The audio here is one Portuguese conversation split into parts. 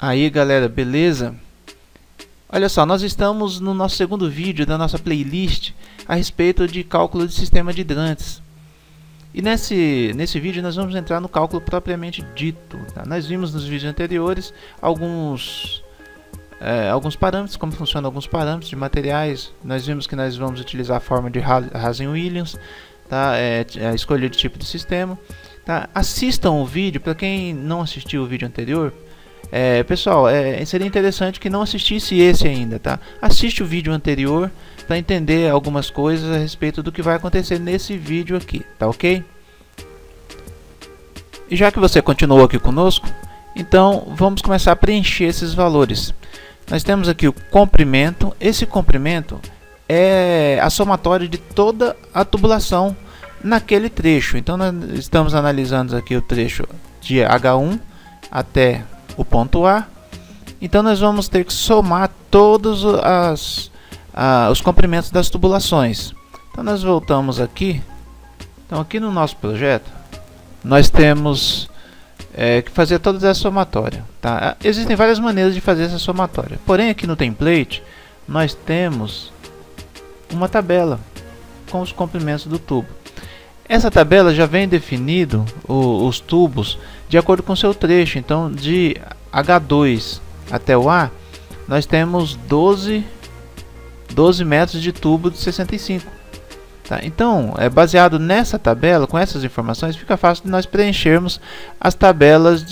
Aí galera, beleza? Olha só, nós estamos no nosso segundo vídeo da nossa playlist a respeito de cálculo de sistema de hidrantes. E nesse vídeo nós vamos entrar no cálculo propriamente dito, tá? Nós vimos nos vídeos anteriores alguns parâmetros, como funcionam alguns parâmetros de materiais. Nós vimos que nós vamos utilizar a forma de Hazen-Williams, tá? A escolha de tipo de sistema, tá? Assistam o vídeo, para quem não assistiu o vídeo anterior. Pessoal, seria interessante que não assistisse esse ainda, tá? Assiste o vídeo anterior para entender algumas coisas a respeito do que vai acontecer nesse vídeo aqui, tá ok? E já que você continuou aqui conosco, então vamos começar a preencher esses valores. Nós temos aqui o comprimento. Esse comprimento é a somatória de toda a tubulação naquele trecho. Então nós estamos analisando aqui o trecho de H1 até o ponto A. Então nós vamos ter que somar todos os comprimentos das tubulações. Então nós voltamos aqui. Então aqui no nosso projeto nós temos que fazer toda essa somatória, tá? Existem várias maneiras de fazer essa somatória, porém aqui no template nós temos uma tabela com os comprimentos do tubo. Essa tabela já vem definido os tubos de acordo com seu trecho. Então de H2 até o A nós temos 12 metros de tubo de 65, tá? Então baseado nessa tabela, com essas informações, fica fácil de nós preenchermos as tabelas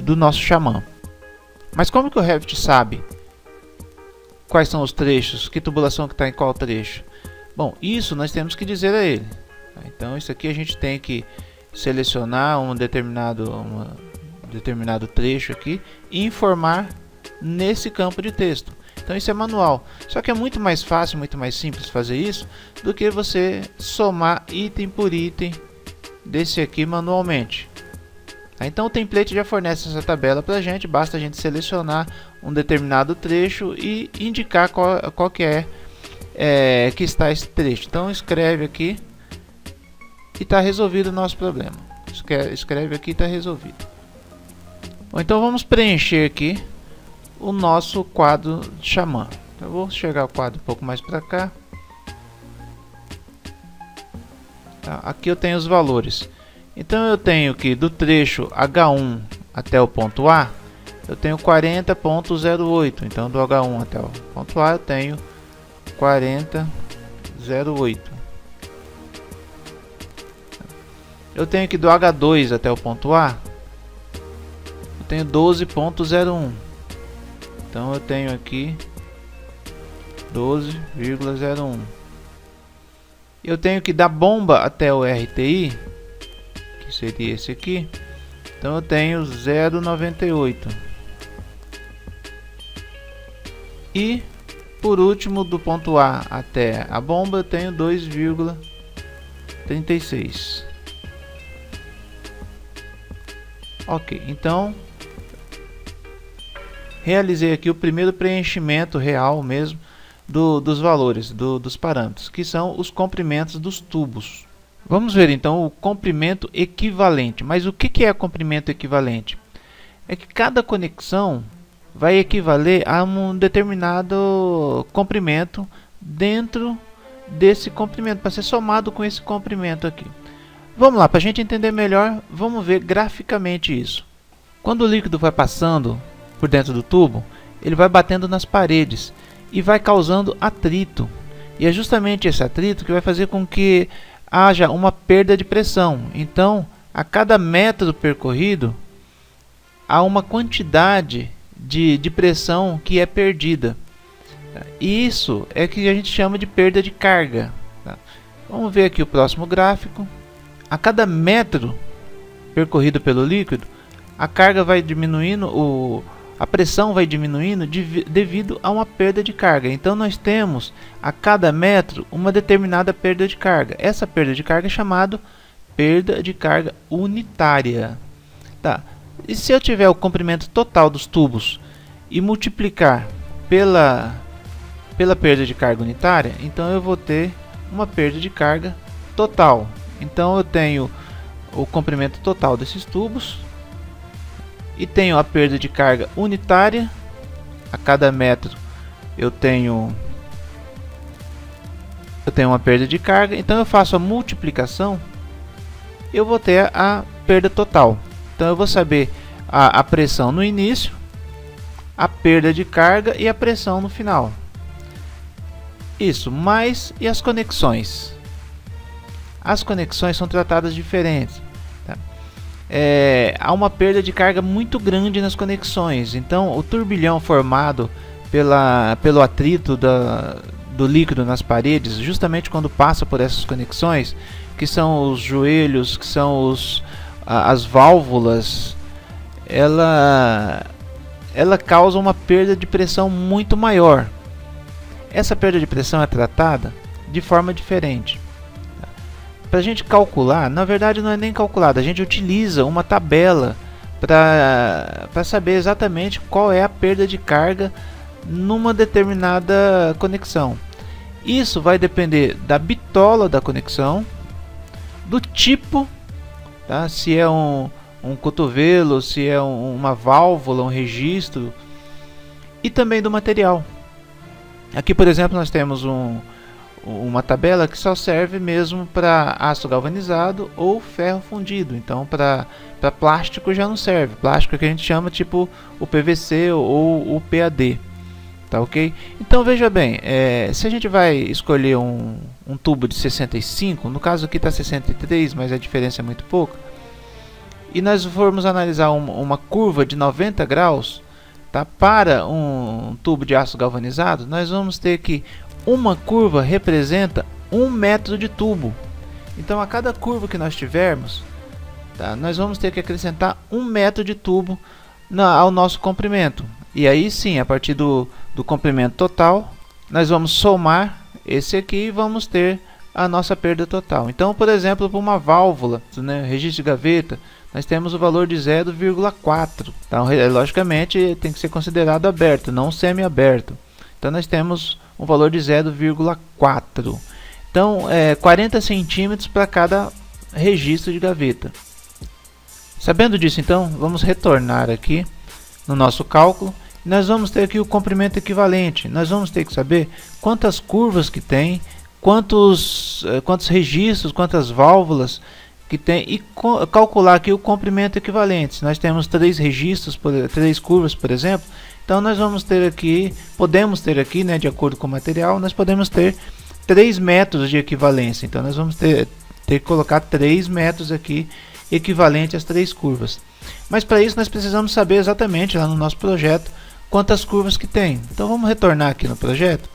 do nosso Xamã. Mas como que o Revit sabe quais são os trechos, que tubulação que está em qual trecho? Bom, isso nós temos que dizer a ele. Então isso aqui a gente tem que selecionar um determinado trecho aqui e informar nesse campo de texto. Então isso é manual, só que é muito mais fácil, muito mais simples fazer isso do que você somar item por item desse aqui manualmente. Então o template já fornece essa tabela para a gente, basta a gente selecionar um determinado trecho e indicar qual que que está esse trecho. Então escreve aqui e está resolvido o nosso problema. Escreve aqui e está resolvido. Bom, então vamos preencher aqui o nosso quadro de Xamã. Eu vou chegar o quadro um pouco mais para cá. Tá, aqui eu tenho os valores. Então eu tenho que do trecho H1 até o ponto A, eu tenho 40.08. Então do H1 até o ponto A eu tenho 40.08. Eu tenho que do H2 até o ponto A, eu tenho 12.01. Então eu tenho aqui 12,01. Eu tenho que da bomba até o RTI, que seria esse aqui, então eu tenho 0,98. E por último, do ponto A até a bomba, eu tenho 2,36. Ok, então realizei aqui o primeiro preenchimento real mesmo dos valores, dos parâmetros, que são os comprimentos dos tubos. Vamos ver então o comprimento equivalente. Mas o que é comprimento equivalente? É que cada conexão vai equivaler a um determinado comprimento dentro desse comprimento, para ser somado com esse comprimento aqui. Vamos lá, para a gente entender melhor, vamos ver graficamente isso. Quando o líquido vai passando por dentro do tubo, ele vai batendo nas paredes e vai causando atrito. E é justamente esse atrito que vai fazer com que haja uma perda de pressão. Então, a cada metro percorrido, há uma quantidade de pressão que é perdida. E isso é que a gente chama de perda de carga. Vamos ver aqui o próximo gráfico. A cada metro percorrido pelo líquido, a carga vai diminuindo, a pressão vai diminuindo devido a uma perda de carga. Então nós temos a cada metro uma determinada perda de carga. Essa perda de carga é chamada perda de carga unitária. Tá. E se eu tiver o comprimento total dos tubos e multiplicar pela perda de carga unitária, então eu vou ter uma perda de carga total. Então eu tenho o comprimento total desses tubos e tenho a perda de carga unitária. A cada metro eu tenho uma perda de carga, então eu faço a multiplicação, eu vou ter a perda total. Então eu vou saber a pressão no início, a perda de carga e a pressão no final. Isso, mais e as conexões. As conexões são tratadas diferentes. Tá? Há uma perda de carga muito grande nas conexões, então o turbilhão formado pelo atrito do líquido nas paredes, justamente quando passa por essas conexões, que são os joelhos, que são as válvulas, ela causa uma perda de pressão muito maior. Essa perda de pressão é tratada de forma diferente. Para a gente calcular, na verdade não é nem calculada, a gente utiliza uma tabela para saber exatamente qual é a perda de carga numa determinada conexão. Isso vai depender da bitola da conexão, do tipo, tá? Se é um cotovelo, se é uma válvula, um registro, e também do material. Aqui, por exemplo, nós temos uma tabela que só serve mesmo para aço galvanizado ou ferro fundido. Então, para plástico já não serve. Plástico que a gente chama tipo o PVC ou o PAD. Tá ok? Então, veja bem, se a gente vai escolher um tubo de 65, no caso aqui está 63, mas a diferença é muito pouca, e nós formos analisar uma curva de 90 graus, tá, para um tubo de aço galvanizado, nós vamos ter que uma curva representa 1 metro de tubo. Então, a cada curva que nós tivermos, tá, nós vamos ter que acrescentar 1 metro de tubo ao nosso comprimento. E aí sim, a partir do comprimento total, nós vamos somar esse aqui e vamos ter a nossa perda total. Então, por exemplo, para uma válvula, né, registro de gaveta, nós temos o valor de 0,4. Então, logicamente, tem que ser considerado aberto, não semi-aberto. Então, nós temos um valor de 0,4. Então, 40 centímetros para cada registro de gaveta. Sabendo disso, então, vamos retornar aqui no nosso cálculo. Nós vamos ter aqui o comprimento equivalente. Nós vamos ter que saber quantas curvas que tem, quantos registros, quantas válvulas que tem, e calcular aqui o comprimento equivalente. Se nós temos 3 registros, 3 curvas, por exemplo, então nós vamos ter aqui, podemos ter aqui, né, de acordo com o material, nós podemos ter 3 metros de equivalência. Então nós vamos ter que colocar 3 metros aqui equivalente às 3 curvas. Mas para isso nós precisamos saber exatamente lá no nosso projeto quantas curvas que tem. Então vamos retornar aqui no projeto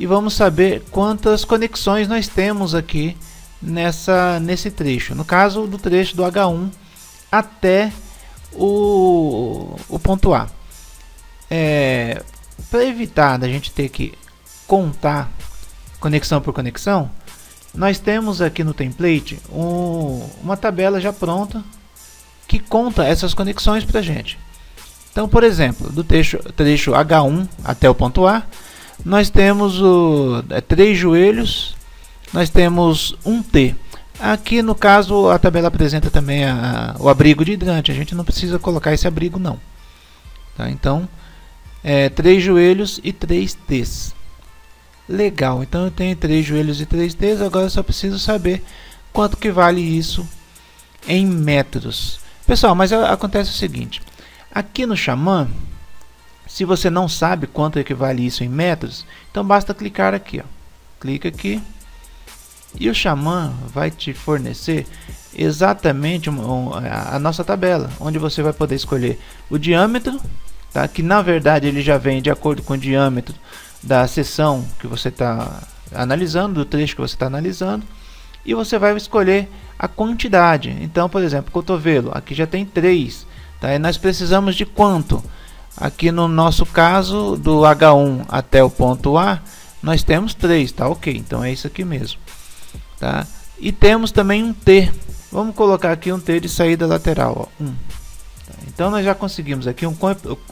e vamos saber quantas conexões nós temos aqui nesse trecho. No caso do trecho do H1 até o ponto A. Para evitar da gente ter que contar conexão por conexão, nós temos aqui no template uma tabela já pronta que conta essas conexões para a gente. Então, por exemplo, do trecho H1 até o ponto A, nós temos 3 joelhos, nós temos um T. Aqui no caso a tabela apresenta também o abrigo de hidrante, a gente não precisa colocar esse abrigo não. Tá? Então, 3 joelhos e 3 T's. Legal, então eu tenho 3 joelhos e 3 T's, agora eu só preciso saber quanto que vale isso em metros. Pessoal, mas acontece o seguinte, aqui no Xamã, se você não sabe quanto equivale isso em metros, então basta clicar aqui, ó. Clica aqui e o Xamã vai te fornecer exatamente a nossa tabela, onde você vai poder escolher o diâmetro, tá? Que na verdade ele já vem de acordo com o diâmetro da seção que você está analisando, do trecho que você está analisando, e você vai escolher a quantidade. Então, por exemplo, cotovelo, aqui já tem 3, tá? E nós precisamos de quanto? Aqui no nosso caso, do H1 até o ponto A, nós temos 3, tá ok, então é isso aqui mesmo, tá? E temos também um T, vamos colocar aqui um T de saída lateral, ó, 1. Então nós já conseguimos aqui um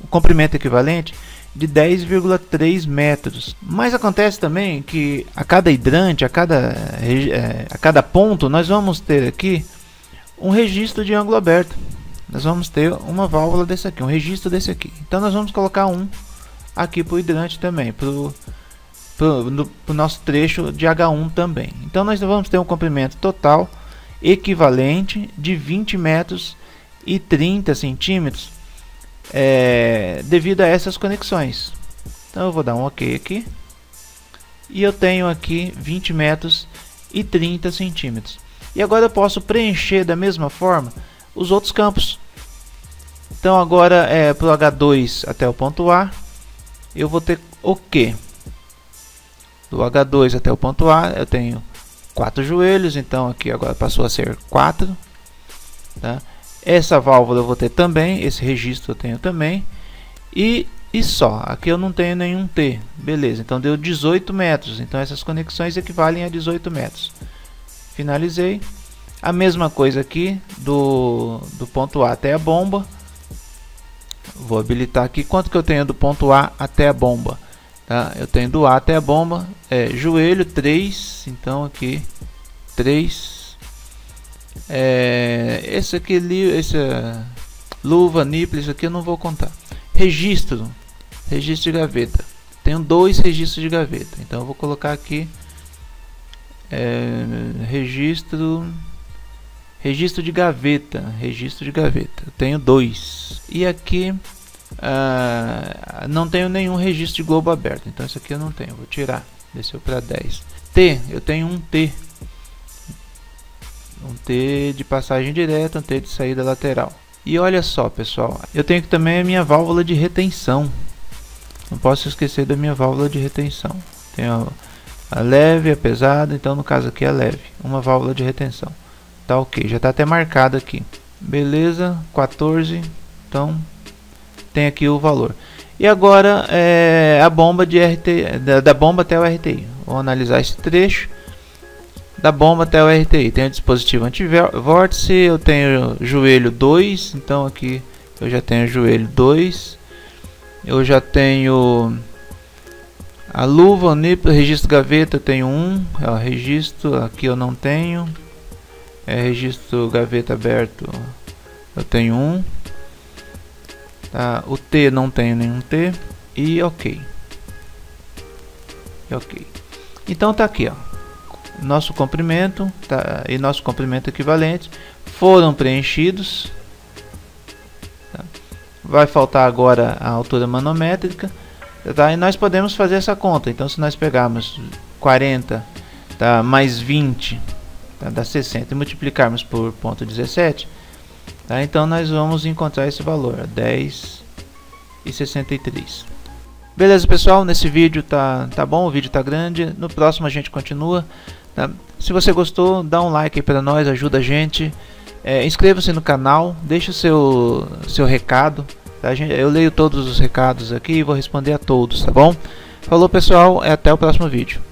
comprimento equivalente de 10,3 metros. Mas acontece também que a cada hidrante, a cada ponto, nós vamos ter aqui um registro de ângulo aberto. nós vamos ter uma válvula desse aqui, um registro desse aqui. Então nós vamos colocar um aqui para o hidrante também, pro nosso trecho de H1 também. Então nós vamos ter um comprimento total equivalente de 20 metros e 30 centímetros devido a essas conexões. Então eu vou dar um OK aqui e eu tenho aqui 20 metros e 30 centímetros. E agora eu posso preencher da mesma forma os outros campos. Então agora para o H2 até o ponto A, eu vou ter o quê? Do H2 até o ponto A eu tenho 4 joelhos, então aqui agora passou a ser 4. Tá? Essa válvula eu vou ter também, esse registro eu tenho também. E só, aqui eu não tenho nenhum T. Beleza, então deu 18 metros. Então essas conexões equivalem a 18 metros. Finalizei. A mesma coisa aqui do ponto A até a bomba. Vou habilitar aqui quanto que eu tenho do ponto A até a bomba. Tá? Eu tenho do A até a bomba, joelho 3, então aqui 3. Esse aqui, luva, nipple, isso aqui eu não vou contar. Registro de gaveta. Tenho 2 registros de gaveta, então eu vou colocar aqui registro de gaveta. Eu tenho 2. E aqui não tenho nenhum registro de globo aberto, então isso aqui eu não tenho, vou tirar, desceu para 10. T, eu tenho um T de passagem direta, um T de saída lateral. E olha só, pessoal, eu tenho aqui também a minha válvula de retenção, não posso esquecer da minha válvula de retenção. Tenho a leve, a pesada, então no caso aqui é a leve, uma válvula de retenção. Tá ok, já está até marcado aqui, beleza, 14, então tem aqui o valor. E agora a bomba de RTI, da bomba até o RTI. Vou analisar esse trecho da bomba até o RTI. Tem o dispositivo antivórtice, eu tenho joelho 2, então aqui eu já tenho joelho 2. Eu já tenho a luva, o nipple, registro gaveta, eu tenho 1, é o registro, aqui eu não tenho. Registro gaveta aberto, eu tenho 1. Tá, o T não tenho nenhum T e ok. Então tá aqui, ó, nosso comprimento e nosso comprimento equivalente foram preenchidos. Tá? Vai faltar agora a altura manométrica, tá? E nós podemos fazer essa conta. Então se nós pegarmos 40, tá, mais 20, tá, dá 60 e multiplicarmos por 0,17, tá? Então nós vamos encontrar esse valor, 10,63. Beleza, pessoal, nesse vídeo tá bom, o vídeo tá grande, no próximo a gente continua. Tá? Se você gostou, dá um like aí para nós, ajuda a gente. Inscreva-se no canal, deixe o seu recado. Tá? Eu leio todos os recados aqui e vou responder a todos, tá bom? Falou, pessoal, até o próximo vídeo.